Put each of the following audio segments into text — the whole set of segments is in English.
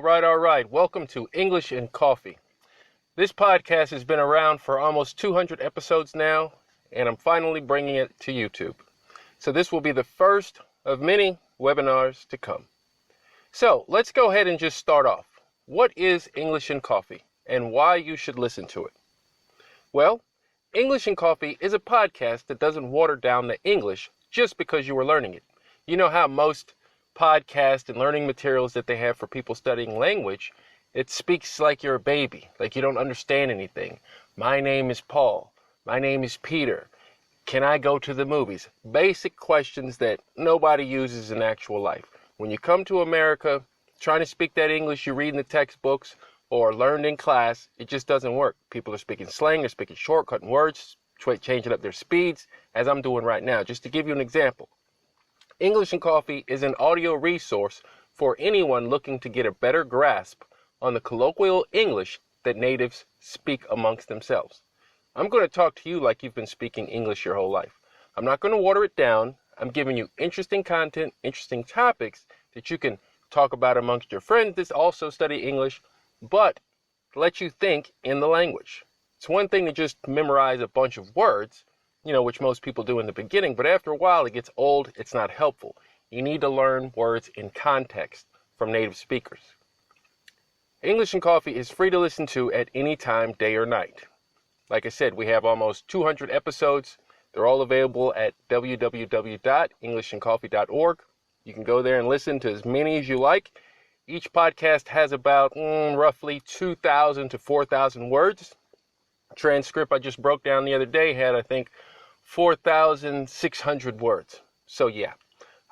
All right. Welcome to English and Coffee. This podcast has been around for almost 200 episodes now, and I'm finally bringing it to YouTube. So this will be the first of many webinars to come. So let's go ahead and just start off. What is English and Coffee, and why you should listen to it? Well, English and Coffee is a podcast that doesn't water down the English just because you were learning it. You know how most podcasts and learning materials that they have for people studying language, it speaks like you're a baby, like you don't understand anything. My name is Paul. My name is Peter. Can I go to the movies? Basic questions that nobody uses in actual life. When you come to America, trying to speak that English you read in the textbooks or learned in class, it just doesn't work. People are speaking slang, they're speaking shortcutting words, changing up their speeds, as I'm doing right now. Just to give you an example. English and Coffee is an audio resource for anyone looking to get a better grasp on the colloquial English that natives speak amongst themselves. I'm going to talk to you like you've been speaking English your whole life. I'm not going to water it down. I'm giving you interesting content, interesting topics that you can talk about amongst your friends that also study English, but let you think in the language. It's one thing to just memorize a bunch of words, which most people do in the beginning, but after a while it gets old, it's not helpful. You need to learn words in context from native speakers. English and Coffee is free to listen to at any time, day or night. Like I said, we have almost 200 episodes. They're all available at www.englishandcoffee.org. You can go there and listen to as many as you like. Each podcast has about roughly 2,000 to 4,000 words. Transcript I just broke down the other day had, I think, 4,600 words. So yeah,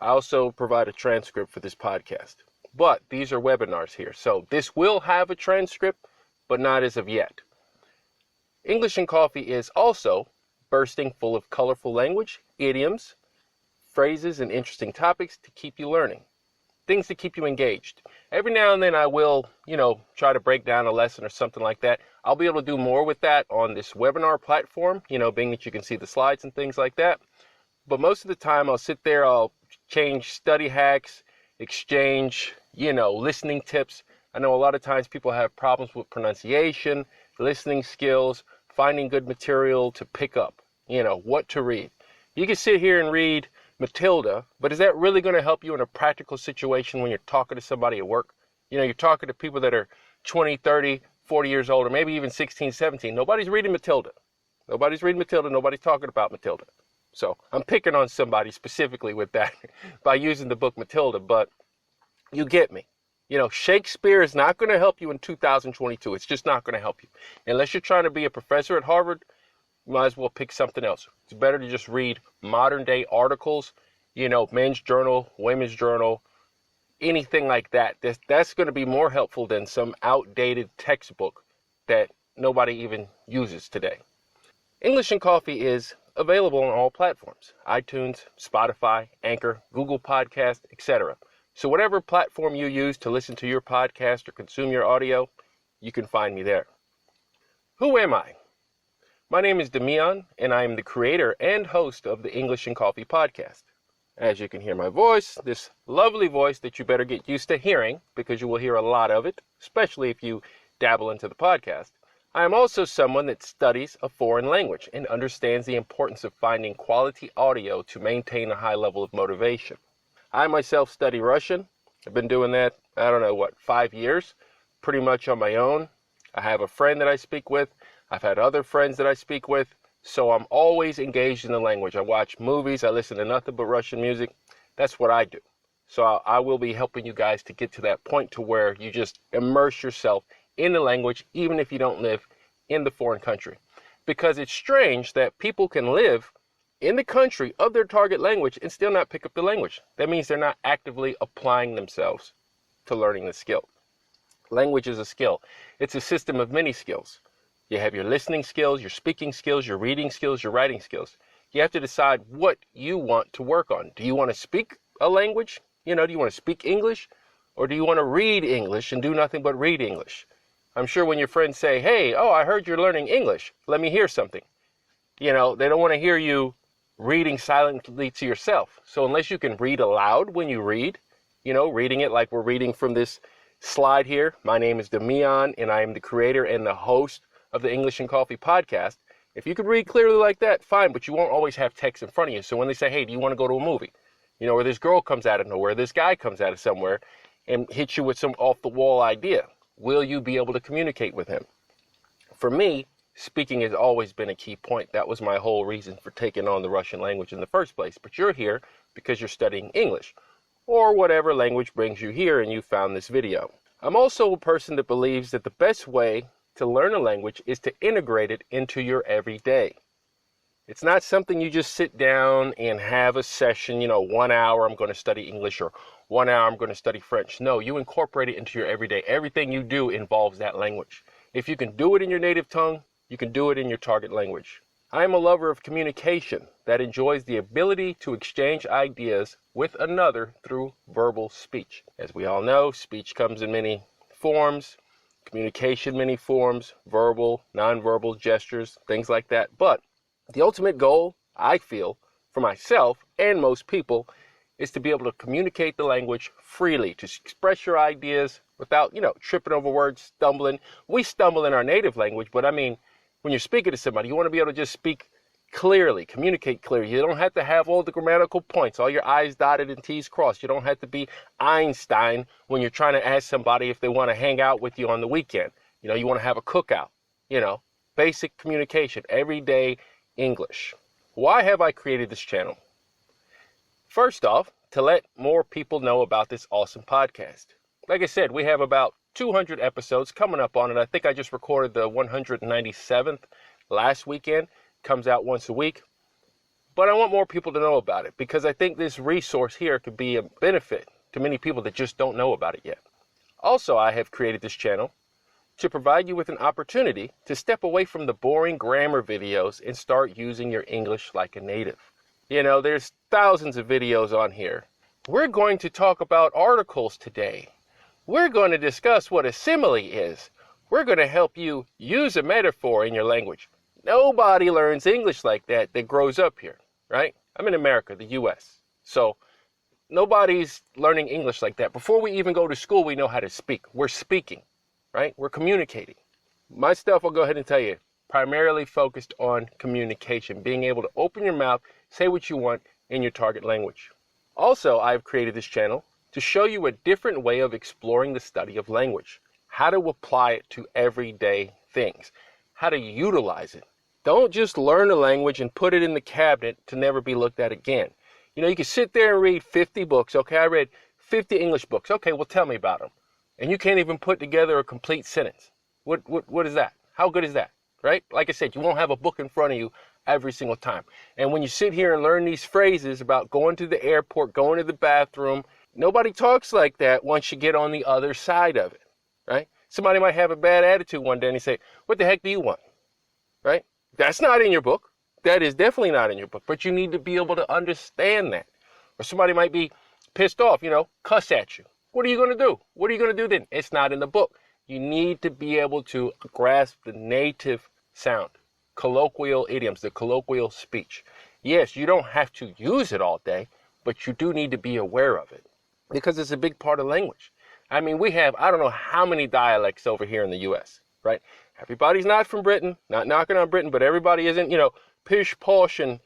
I also provide a transcript for this podcast. But these are webinars here, so this will have a transcript, but not as of yet. English and Coffee is also bursting full of colorful language, idioms, phrases, and interesting topics to keep you learning. Things to keep you engaged. Every now and then I will, try to break down a lesson or something like that. I'll be able to do more with that on this webinar platform, being that you can see the slides and things like that. But most of the time I'll sit there, I'll change study hacks, exchange, listening tips. I know a lot of times people have problems with pronunciation, listening skills, finding good material to pick up, what to read. You can sit here and read Matilda, but is that really going to help you in a practical situation when you're talking to somebody at work? You're talking to people that are 20, 30, 40 years old, or maybe even 16, 17. Nobody's reading Matilda. Nobody's talking about Matilda. So I'm picking on somebody specifically with that by using the book Matilda, but you get me. Shakespeare is not going to help you in 2022. It's just not going to help you. Unless you're trying to be a professor at Harvard, you might as well pick something else. It's better to just read modern day articles, men's journal, women's journal, anything like that. That's going to be more helpful than some outdated textbook that nobody even uses today. English and Coffee is available on all platforms: iTunes, Spotify, Anchor, Google Podcast, etc. So whatever platform you use to listen to your podcast or consume your audio, you can find me there. Who am I? My name is Demian, and I am the creator and host of the English and Coffee podcast. As you can hear my voice, this lovely voice that you better get used to hearing, because you will hear a lot of it, especially if you dabble into the podcast. I am also someone that studies a foreign language and understands the importance of finding quality audio to maintain a high level of motivation. I myself study Russian. I've been doing that, 5 years, pretty much on my own. I have a friend that I speak with. I've had other friends that I speak with. So I'm always engaged in the language. I watch movies. I listen to nothing but Russian music. That's what I do. So I will be helping you guys to get to that point to where you just immerse yourself in the language, even if you don't live in the foreign country. Because it's strange that people can live in the country of their target language and still not pick up the language. That means they're not actively applying themselves to learning the skill. Language is a skill. It's a system of many skills. You have your listening skills, your speaking skills, your reading skills, your writing skills. You have to decide what you want to work on. Do you want to speak a language? Do you want to speak English? Or do you want to read English and do nothing but read English? I'm sure when your friends say, hey, I heard you're learning English. Let me hear something. They don't want to hear you reading silently to yourself. So unless you can read aloud when you read, reading it like we're reading from this slide here. My name is Damian, and I am the creator and the host of the English and Coffee podcast. If you could read clearly like that, fine, but you won't always have text in front of you. So when they say, hey, do you want to go to a movie? You know, where this girl comes out of nowhere, this guy comes out of somewhere and hits you with some off-the-wall idea. Will you be able to communicate with him? For me, speaking has always been a key point. That was my whole reason for taking on the Russian language in the first place. But you're here because you're studying English, or whatever language brings you here and you found this video. I'm also a person that believes that the best way to learn a language is to integrate it into your everyday. It's not something you just sit down and have a session, 1 hour I'm going to study English or 1 hour I'm going to study French. No, you incorporate it into your everyday. Everything you do involves that language. If you can do it in your native tongue, you can do it in your target language. I am a lover of communication that enjoys the ability to exchange ideas with another through verbal speech. As we all know, speech comes in many forms. Communication, many forms, verbal, nonverbal gestures, things like that. But the ultimate goal, I feel, for myself and most people, is to be able to communicate the language freely, to express your ideas without, tripping over words, stumbling. We stumble in our native language, but I mean, when you're speaking to somebody, you want to be able to just speak clearly, communicate clearly. You don't have to have all the grammatical points, all your I's dotted and T's crossed. You don't have to be Einstein when you're trying to ask somebody if they want to hang out with you on the weekend. You want to have a cookout, basic communication, everyday English. Why have I created this channel? First off, to let more people know about this awesome podcast. Like I said, we have about 200 episodes coming up on it. I think I just recorded the 197th last weekend. Comes out once a week, but I want more people to know about it because I think this resource here could be a benefit to many people that just don't know about it yet. Also, I have created this channel to provide you with an opportunity to step away from the boring grammar videos and start using your English like a native. There's thousands of videos on here. We're going to talk about articles today. We're going to discuss what a simile is. We're going to help you use a metaphor in your language. Nobody learns English like that grows up here, right? I'm in America, the U.S. So nobody's learning English like that. Before we even go to school, we know how to speak. We're speaking, right? We're communicating. My stuff, I'll go ahead and tell you, primarily focused on communication, being able to open your mouth, say what you want in your target language. Also, I've created this channel to show you a different way of exploring the study of language, how to apply it to everyday things, how to utilize it. Don't just learn a language and put it in the cabinet to never be looked at again. You can sit there and read 50 books. Okay, I read 50 English books. Okay, well, tell me about them. And you can't even put together a complete sentence. What is that? How good is that, right? Like I said, you won't have a book in front of you every single time. And when you sit here and learn these phrases about going to the airport, going to the bathroom, nobody talks like that once you get on the other side of it, right? Somebody might have a bad attitude one day and they say, what the heck do you want, right? That's not in your book. That is definitely not in your book, but you need to be able to understand that. Or somebody might be pissed off, cuss at you. What are you going to do? What are you going to do then? It's not in the book. You need to be able to grasp the native sound, colloquial idioms, the colloquial speech. Yes, you don't have to use it all day, but you do need to be aware of it because it's a big part of language. I mean, we have, I don't know how many dialects over here in the U.S., right? Everybody's not from Britain, not knocking on Britain, but everybody isn't, pish, posh, and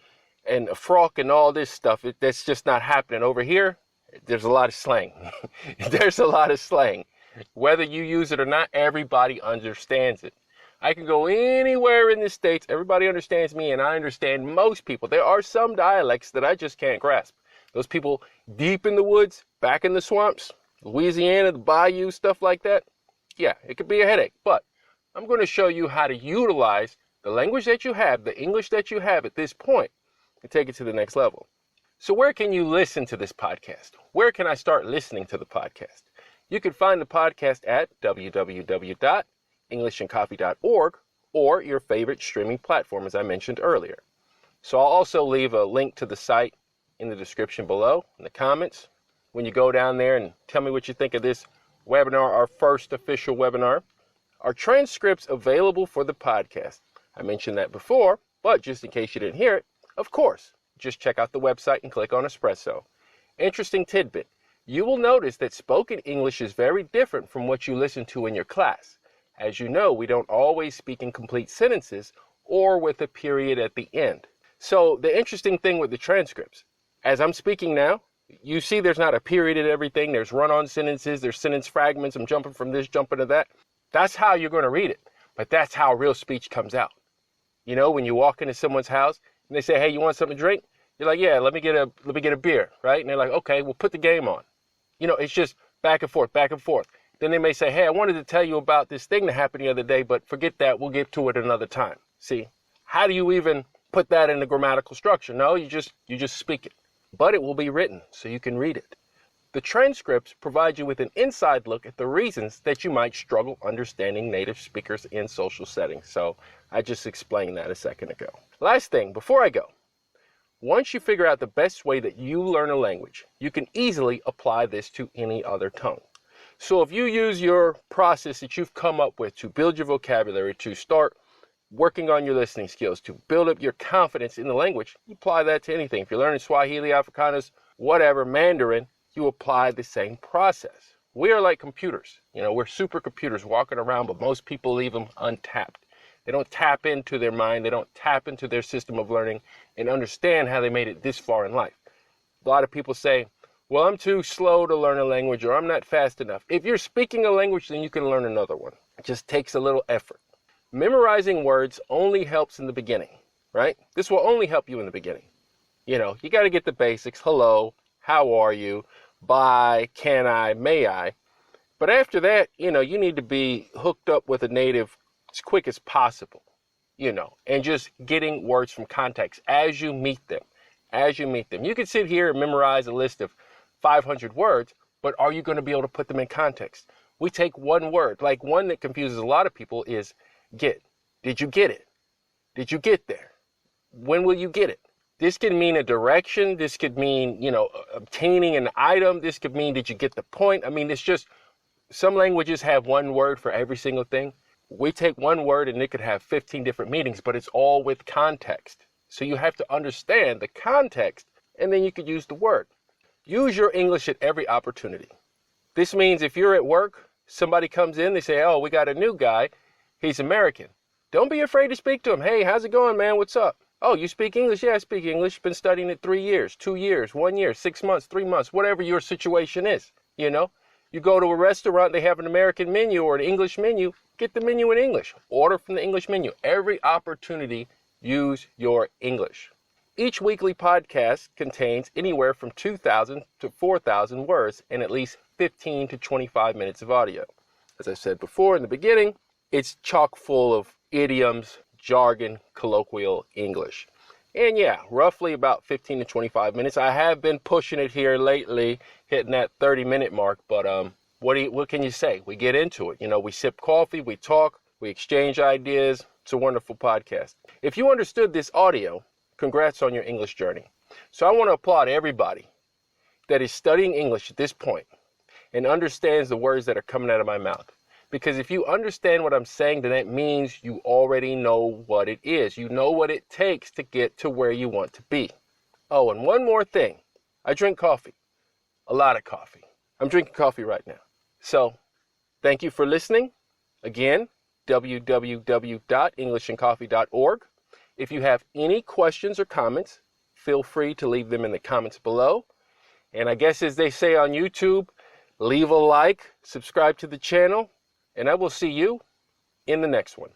a frock and all this stuff. That's just not happening. Over here, there's a lot of slang. There's a lot of slang. Whether you use it or not, everybody understands it. I can go anywhere in the States. Everybody understands me, and I understand most people. There are some dialects that I just can't grasp. Those people deep in the woods, back in the swamps, Louisiana, the bayou, stuff like that. Yeah, it could be a headache, but I'm going to show you how to utilize the language that you have, the English that you have at this point, and take it to the next level. So where can you listen to this podcast? Where can I start listening to the podcast? You can find the podcast at www.englishandcoffee.org or your favorite streaming platform, as I mentioned earlier. So I'll also leave a link to the site in the description below, in the comments. When you go down there and tell me what you think of this webinar, our first official webinar. Are transcripts available for the podcast? I mentioned that before, but just in case you didn't hear it, of course, just check out the website and click on Espresso. Interesting tidbit. You will notice that spoken English is very different from what you listen to in your class. As you know, we don't always speak in complete sentences or with a period at the end. So the interesting thing with the transcripts, as I'm speaking now, you see there's not a period in everything. There's run-on sentences, there's sentence fragments. I'm jumping from this, jumping to that. That's how you're going to read it. But that's how real speech comes out. You know, when you walk into someone's house and they say, hey, you want something to drink? You're like, yeah, let me get a beer, right? And they're like, okay, well, put the game on. You know, it's just back and forth, back and forth. Then they may say, hey, I wanted to tell you about this thing that happened the other day, but forget that. We'll get to it another time. See, how do you even put that in the grammatical structure? No, you just speak it. But it will be written so you can read it. The transcripts provide you with an inside look at the reasons that you might struggle understanding native speakers in social settings. So I just explained that a second ago. Last thing, before I go, once you figure out the best way that you learn a language, you can easily apply this to any other tongue. So if you use your process that you've come up with to build your vocabulary, to start working on your listening skills, to build up your confidence in the language, you apply that to anything. If you're learning Swahili, Afrikaans, whatever, Mandarin, you apply the same process. We are like computers. You know, we're supercomputers walking around, but most people leave them untapped. They don't tap into their mind. They don't tap into their system of learning and understand how they made it this far in life. A lot of people say, well, I'm too slow to learn a language, or I'm not fast enough. If you're speaking a language, then you can learn another one. It just takes a little effort. Memorizing words only helps in the beginning, right? This will only help you in the beginning. You know, you got to get the basics. Hello, how are you? Bye, can I, may I? But after that, you know, you need to be hooked up with a native as quick as possible, you know, and just getting words from context as you meet them, You can sit here and memorize a list of 500 words, but are you going to be able to put them in context? We take one word, like one that confuses a lot of people is get. Did you get it? Did you get there? When will you get it? This could mean a direction. This could mean, you know, obtaining an item. This could mean, did you get the point? I mean, it's just, some languages have one word for every single thing. We take one word and it could have 15 different meanings, but it's all with context. So you have to understand the context, and then you could use the word. Use your English at every opportunity. This means if you're at work, somebody comes in, they say, oh, we got a new guy. He's American. Don't be afraid to speak to him. Hey, how's it going, man? What's up? Oh, you speak English? Yeah, I speak English. Been studying it 3 years, 2 years, 1 year, 6 months, 3 months, whatever your situation is, you know. You go to a restaurant, they have an American menu or an English menu, get the menu in English. Order from the English menu. Every opportunity, use your English. Each weekly podcast contains anywhere from 2,000 to 4,000 words and at least 15 to 25 minutes of audio. As I said before in the beginning, it's chock full of idioms, jargon, colloquial English. And yeah, roughly about 15 to 25 minutes. I have been pushing it here lately, hitting that 30-minute mark, but what can you say? We get into it. You know, we sip coffee, we talk, we exchange ideas. It's a wonderful podcast. If you understood this audio, congrats on your English journey. So I want to applaud everybody that is studying English at this point and understands the words that are coming out of my mouth. Because if you understand what I'm saying, then that means you already know what it is. You know what it takes to get to where you want to be. Oh, and one more thing. I drink coffee. A lot of coffee. I'm drinking coffee right now. So, thank you for listening. Again, www.englishandcoffee.org. If you have any questions or comments, feel free to leave them in the comments below. And I guess as they say on YouTube, leave a like, subscribe to the channel, and I will see you in the next one.